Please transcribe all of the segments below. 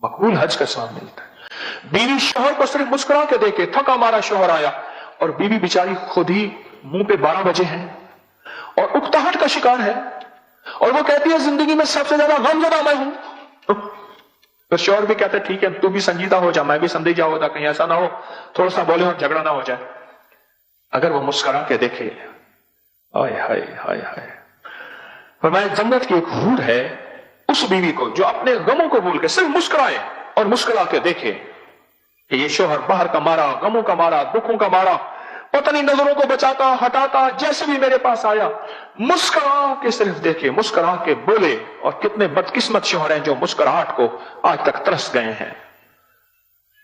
मकबूल हज का सवाब मिलता है। बीवी शोहर को सिर्फ मुस्कुरा के देखे, थका मारा शोहर आया और बीवी बेचारी खुद ही मुंह पे 12 बजे है और उकताहट का शिकार है और वो कहती है जिंदगी में सबसे ज्यादा गमज़दा मैं हूं। तो शोहर भी कहते ठीक है, तू भी संजीदा हो जा, मैं भी संजीदा हो जा, कहीं ऐसा ना हो थोड़ा सा बोले और झगड़ा ना हो जाए। अगर वो मुस्कुरा के देखे, हाय हाय हाय हाय, फरमाया जन्नत की एक हूर है उस बीवी को जो अपने गमों को भूल के सिर्फ मुस्कुराए और मुस्कुरा के देखे कि ये शोहर बाहर का मारा, गमों का मारा, दुखों का मारा, पता नहीं नजरों को बचाता हटाता, जैसे भी मेरे पास आया मुस्कुरा के सिर्फ देखे, मुस्कुरा के बोले। और कितने बदकिस्मत शोहर हैं जो मुस्कुराहट को आज तक तरस गए हैं।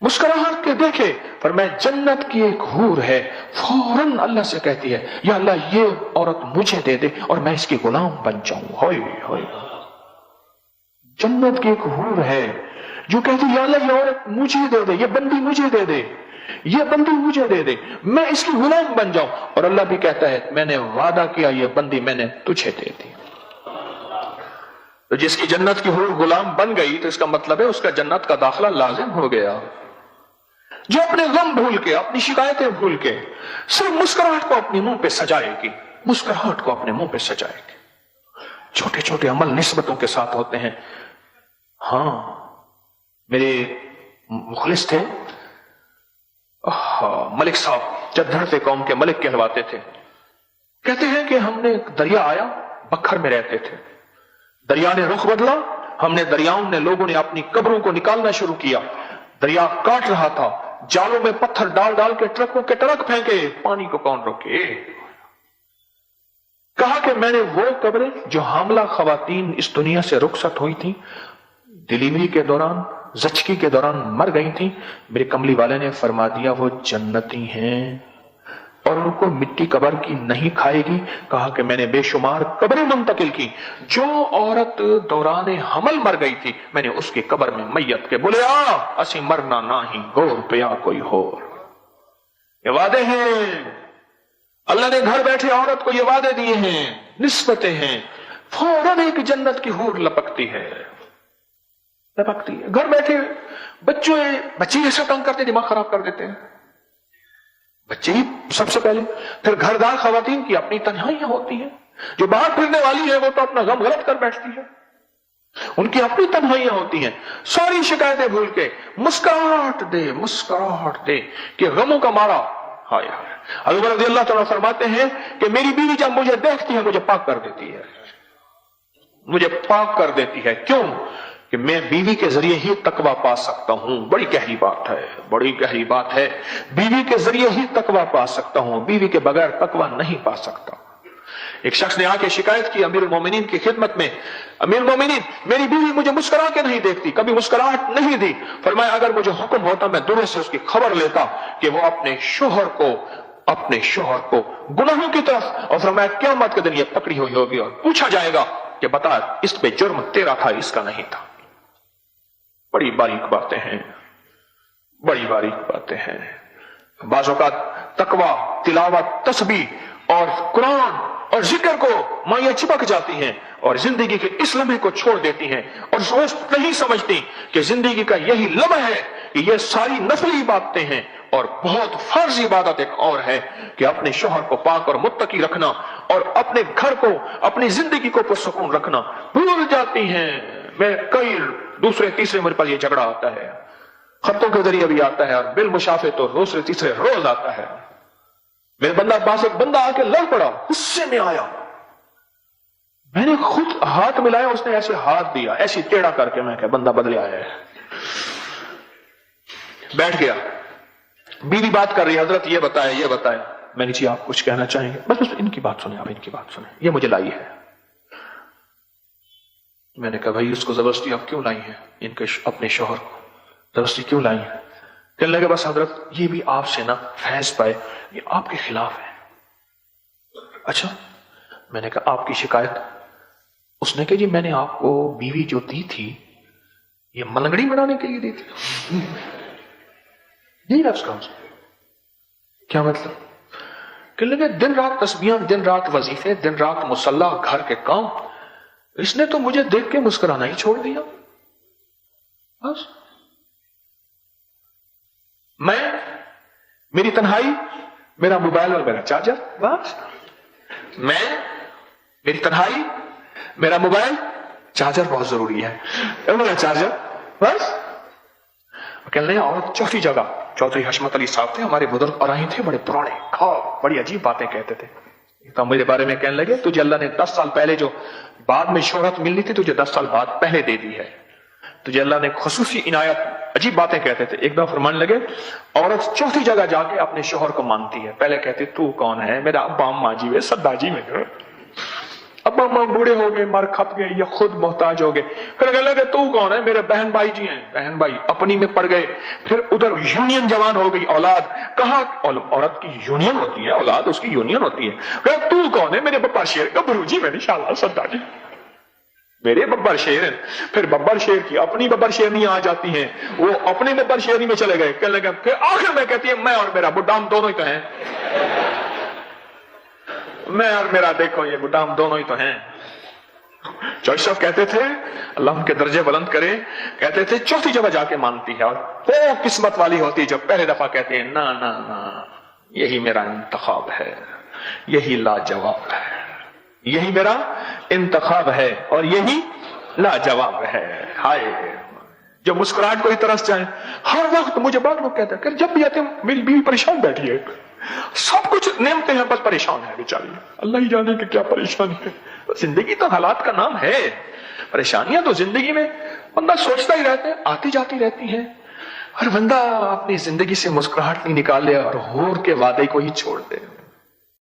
मुस्कुराहट के देखे, पर मैं जन्नत की एक हूर है, फौरन अल्लाह से कहती है या अल्लाह ये औरत मुझे दे दे और मैं इसकी गुलाम बन जाऊं। होय होय, जन्नत की एक हूर है जो कहती है या अल्लाह ये औरत मुझे दे दे, ये बंदी मुझे दे दे, ये बंदी मुझे दे दे, मैं इसकी गुलाम बन जाऊं। और अल्लाह भी कहता है मैंने वादा किया ये बंदी मैंने तुझे दे दी। तो जिसकी जन्नत की हूर गुलाम बन गई तो इसका मतलब है उसका जन्नत का दाखिला लाजिम हो गया। जो अपने गम भूल के, अपनी शिकायतें भूल के सिर्फ मुस्कुराहट को अपने मुंह पे सजाएगी, मुस्कुराहट को अपने मुंह पे सजाएगी। छोटे छोटे अमल निस्बतों के साथ होते हैं। हाँ, मेरे मुखलिस थे मलिक साहब, चद्दर से कौम के मलिक कहलवाते थे। कहते हैं कि हमने एक दरिया आया, बखर में रहते थे, दरिया ने रुख बदला, हमने दरियाओं ने लोगों ने अपनी कब्रों को निकालना शुरू किया। दरिया काट रहा था, जालों में पत्थर डाल डाल के ट्रकों के ट्रक फेंके, पानी को कौन रोके। कहा कि मैंने वो कब्रें जो हामला खवातीन इस दुनिया से रुखसत हुई थी, डिलीवरी के दौरान, ज़चकी के दौरान मर गई थी, मेरे कमली वाले ने फरमा दिया वो जन्नती हैं और उनको मिट्टी कब्र की नहीं खाएगी। कहा कि मैंने बेशुमार कब्रें मुंतकिल की, जो औरत दौरान हमल मर गई थी मैंने उसकी कब्र में मैयत के बोले आ असी मरना ना ही गोर पिया कोई होर। ये वादे हैं, अल्लाह ने घर बैठे औरत को ये वादे दिए हैं, निस्बतें हैं। फौरन एक जन्नत की हूर लपकती है, लपकती है। घर बैठे बच्चे ऐसा तंग करते, दिमाग खराब कर देते हैं बच्चे ही सबसे पहले, फिर घरदार खवातीन की अपनी तन्हाइयां होती हैं। जो बाहर फिरने वाली है वो तो अपना गम गलत कर बैठती है, उनकी अपनी तन्हाइयां होती हैं। सारी शिकायतें भूल के मुस्कुराहट दे कि गमों का मारा। हाय हाय, हज़रत रज़ी अल्लाह तआला फरमाते हैं कि मेरी बीवी जब मुझे देखती है मुझे पाक कर देती है, मुझे पाक कर देती है। क्यों? कि मैं बीवी के जरिए ही तकवा पा सकता हूं। बड़ी गहरी बात है, बड़ी गहरी बात है। बीवी के जरिए ही तकवा पा सकता हूं, बीवी के बगैर तकवा नहीं पा सकता। एक शख्स ने आके शिकायत की अमीरुल मोमिनीन की खिदमत में, अमीरुल मोमिनीन मेरी बीवी मुझे मुस्कुरा के नहीं देखती, कभी मुस्कुराहट नहीं दी। फरमाया अगर मुझे हुक्म होता मैं दूर से उसकी खबर लेता कि वो अपने शोहर को गुनाहों की तरफ, और फरमाया क़यामत के दिन ये पकड़ी हुई होगी और पूछा जाएगा कि बता इस पे जुर्म तेरा था इसका नहीं था। बड़ी बारीक बातें हैं, बड़ी बारीक बातें हैं। बाज़ औक़ात तकवा, तिलावत, तस्बीह और कुरान और जिक्र को माइयां चिपक जाती हैं और जिंदगी के इस लम्हे को छोड़ देती हैं और सोच नहीं समझती कि जिंदगी का यही लम्हा है कि ये सारी नफली इबादतें हैं। और बहुत फर्ज इबादत एक और है कि अपने शोहर को पाक और मुत्तकी रखना और अपने घर को, अपनी जिंदगी को पुरसुकून रखना भूल जाती हैं। मैं कई दूसरे तीसरे मेरे पास ये झगड़ा आता है, खतों के जरिए भी आता है और बिल मुशाफे तो दूसरे तीसरे रोज आता है। मेरे पास एक बंदा आके लड़ पड़ा, गुस्से में आया, मैंने खुद हाथ मिलाया, उसने ऐसे हाथ दिया ऐसे टेढ़ा करके, मैं क्या बंदा बदले आया है। बैठ गया, बीवी बात कर रही है, हजरत ये बताए। मैंने जी आप कुछ कहना चाहेंगे? बस इनकी बात सुने, आप इनकी बात सुने, ये मुझे लाई है। मैंने कहा भाई उसको जबरदस्ती आप क्यों लाई है, इनके अपने शोहर को जबरदस्ती क्यों लाई है? कहने लगे बस हजरत ये भी आपसे ना फैज पाए, ये आपके खिलाफ है। अच्छा, मैंने कहा आपकी शिकायत? उसने कहा जी मैंने आपको बीवी जो दी थी ये मलंगड़ी बनाने के लिए दी थी। यही लफ्ज़ कहा उसने। क्या मतलब? कहने लगे दिन रात तस्बीहां, दिन रात वजीफे, दिन रात मुसल्ला, घर के काम, इसने तो मुझे देख के मुस्कुराना ही छोड़ दिया। बस میں, मेरी तन्हाई, मेरा मोबाइल और मेरा चार्जर, बस. मैं, मेरी तन्हाई, मेरा मोबाइल, चार्जर बहुत जरूरी है, मेरा चार्जर, बस. कहने और चौथी हशमत अली साहब थे, हमारे बुजुर्ग और आई थे, बड़े पुराने, बड़ी अजीब बातें कहते थे. तो मेरे बारे में कहने लगे, तुझे अल्लाह ने 10 साल पहले जो बाद में शोहरत मिलनी थी, तुझे 10 साल बाद पहले दे दी है. तुझे अल्लाह ने खुसूसी इनायत. अजीब बातें कहते थे. एक दफा फरमाने लगे, औरत चौथी जगह जाके अपने शोहर को मानती है. पहले कहती तू कौन है, मेरा अब्बा अम्मा जी वे सद्दा जी में. अब्बा अम्मा बूढ़े हो गए, मर खप गए या खुद मोहताज हो गए. फिर कहने लगे तू कौन है, मेरे बहन भाई जी हैं. बहन भाई अपनी में पड़ गए. फिर उधर यूनियन जवान हो गई, औलाद. कहाँ औरत की यूनियन होती है, औलाद उसकी यूनियन होती है. कहे तू कौन है, मेरे बब्बर शेर गबरू जी में इंशाअल्लाह सद्दा जी, मेरे बब्बर शेर हैं. फिर बब्बर शेर की अपनी बब्बर शेरनी आ जाती हैं, वो अपनी बब्बर शेरनी में चले गए. कहने लगे, फिर आखिर में कहती है मैं और मेरा बुड्ढा हम दोनों ही तो हैं. मैं और मेरा देखो ये बुड्ढा हम दोनों ही तो हैं. चौधरी साहब कहते थे, अल्लाह उनके दर्जे बुलंद करे, कहते थे चौथी जगह जाके मानती है. और वो किस्मत वाली होती है जो पहले दफा कहते हैं ना ना ना, यही मेरा इंतखाब है, यही लाजवाब है, यही मेरा इंतखाब है और यही लाजवाब है. हाय जो मुस्कुराहट को ही तरस जाए. हर वक्त मुझे बहुत लोग कहते हैं, जब भी आते हैं मेरी बीवी परेशान बैठी है, सब कुछ नेमते हैं, बस परेशान है बेचारी. अल्लाह ही जाने कि क्या परेशानी है. जिंदगी तो हालात का नाम है. परेशानियां तो जिंदगी में बंदा सोचता ही रहता है, आती जाती रहती है. और बंदा अपनी जिंदगी से मुस्कुराहट नहीं निकाल ले और होर के वादे को ही छोड़ दे.